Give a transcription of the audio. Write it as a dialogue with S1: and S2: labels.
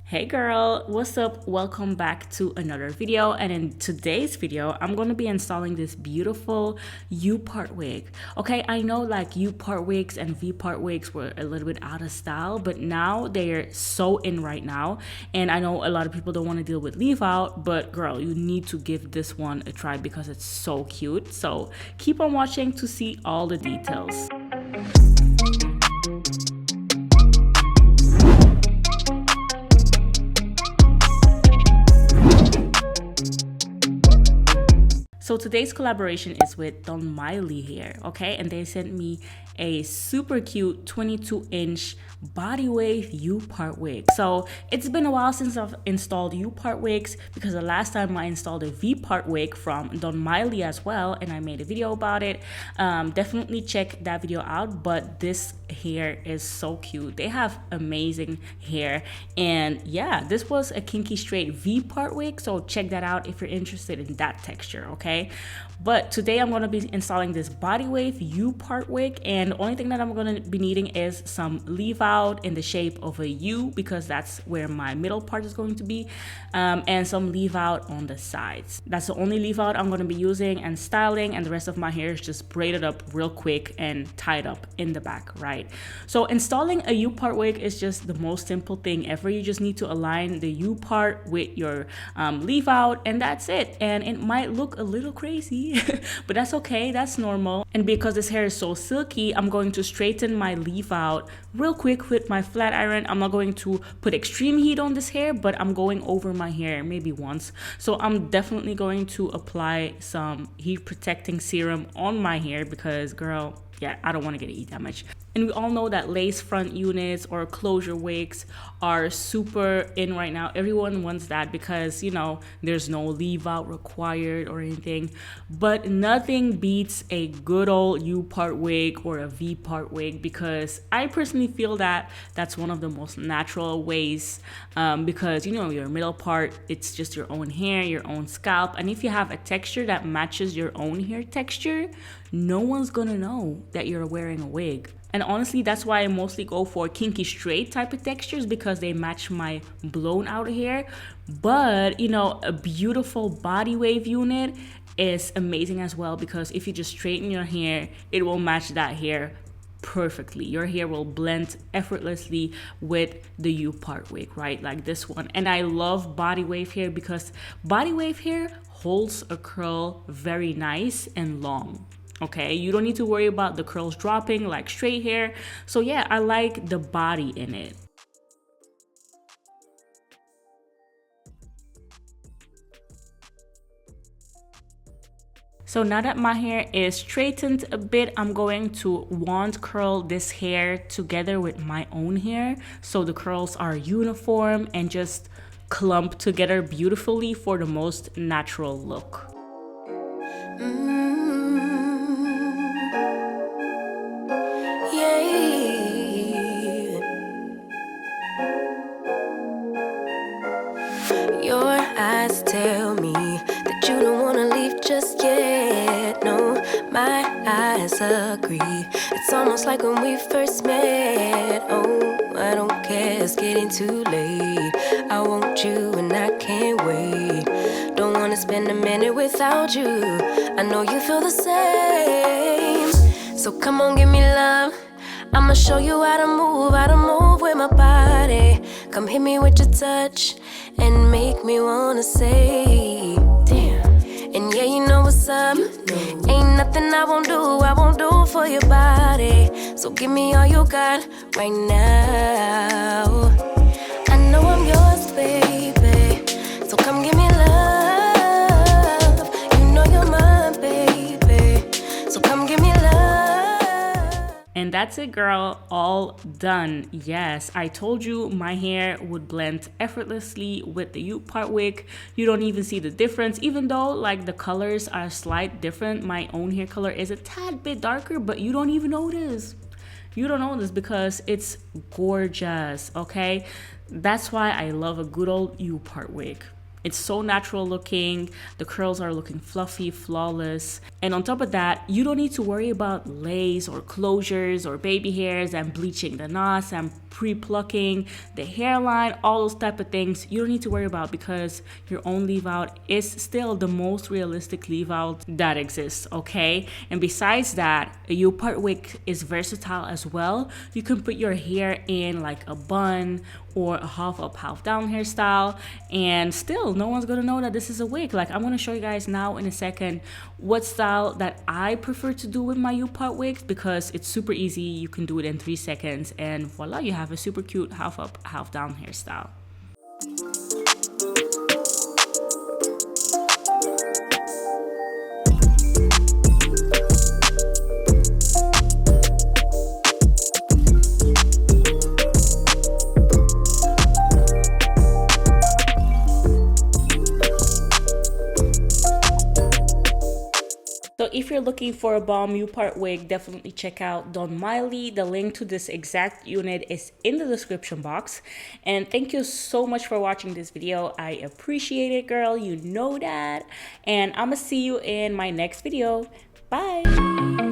S1: Hey girl, what's up? Welcome back to another video, and in today's video I'm going to be installing this beautiful U-part wig. Okay, I know like U-part wigs and V-part wigs were a little bit out of style, but now they're so in right now, and I know a lot of people don't want to deal with leave out, but girl, you need to give this one a try because it's so cute. So keep on watching to see all the details. So today's collaboration is with Donmily Hair, okay? And they sent me a super cute 22-inch body wave U-part wig. So it's been a while since I've installed U-part wigs because the last time I installed a V-part wig from Donmily as well, and I made a video about it. Definitely check that video out, but this hair is so cute. They have amazing hair, and yeah, this was a kinky straight V-part wig, so check that out if you're interested in that texture, okay? But today I'm going to be installing this body wave U-part wig, and the only thing that I'm going to be needing is some leave out in the shape of a U because that's where my middle part is going to be, and some leave out on the sides. That's the only leave out I'm going to be using and styling, and the rest of my hair is just braided up real quick and tied up in the back, right? So installing a U-part wig is just the most simple thing ever. You just need to align the U part with your leave out, and that's it. And it might look a little crazy but that's okay, that's normal. And because this hair is so silky, I'm going to straighten my leave out real quick with my flat iron. I'm not going to put extreme heat on this hair, but I'm going over my hair maybe once. So I'm definitely going to apply some heat protecting serum on my hair because girl, yeah, I don't want to get heat damage. And we all know that lace front units or closure wigs are super in right now. Everyone wants that because, you know, there's no leave out required or anything. But nothing beats a good old U-part wig or a V-part wig because I personally feel that that's one of the most natural ways because, you know, your middle part, it's just your own hair, your own scalp. And if you have a texture that matches your own hair texture, no one's gonna know that you're wearing a wig. And honestly, that's why I mostly go for kinky straight type of textures because they match my blown out hair. But, you know, a beautiful body wave unit is amazing as well because if you just straighten your hair, it will match that hair perfectly. Your hair will blend effortlessly with the U-part wig, right? Like this one. And I love body wave hair because body wave hair holds a curl very nice and long. Okay, you don't need to worry about the curls dropping like straight hair. So yeah, I like the body in it. So now that my hair is straightened a bit, I'm going to wand curl this hair together with my own hair so the curls are uniform and just clump together beautifully for the most natural look.
S2: Your eyes tell me that you don't wanna leave just yet. No, my eyes agree. It's almost like when we first met. Oh, I don't care, it's getting too late. I want you and I can't wait. Don't wanna spend a minute without you. I know you feel the same. So come on, give me love. I'ma show you how to move with my body. Come hit me with your touch and make me wanna say, damn. And yeah, you know what's up. Ain't nothing I won't do for your body. So give me all you got right now. I know I'm yours, baby. So come give me love. You know you're mine, baby. So come give me love.
S1: And that's it, girl, all done. Yes, I told you my hair would blend effortlessly with the U-part wig. You don't even see the difference, even though like the colors are slight different. My own hair color is a tad bit darker, but you don't even notice. You don't notice because it's gorgeous, okay? That's why I love a good old U-part wig. It's so natural looking. The curls are looking fluffy, flawless. And on top of that, you don't need to worry about lace or closures or baby hairs and bleaching the knots and pre-plucking the hairline, all those type of things. You don't need to worry about, because your own leave out is still the most realistic leave out that exists, okay? And besides that, a U-part wig is versatile as well. You can put your hair in like a bun or a half up, half down hairstyle, and still no one's gonna know that this is a wig. Like, I'm gonna show you guys now in a second what style that I prefer to do with my U-part wigs, because it's super easy. You can do it in 3 seconds and voila, you have a super cute half up, half down hairstyle. So if you're looking for a bomb U-part wig, definitely check out Donmily. The link to this exact unit is in the description box. And thank you so much for watching this video. I appreciate it, girl. You know that. And I'm gonna see you in my next video. Bye.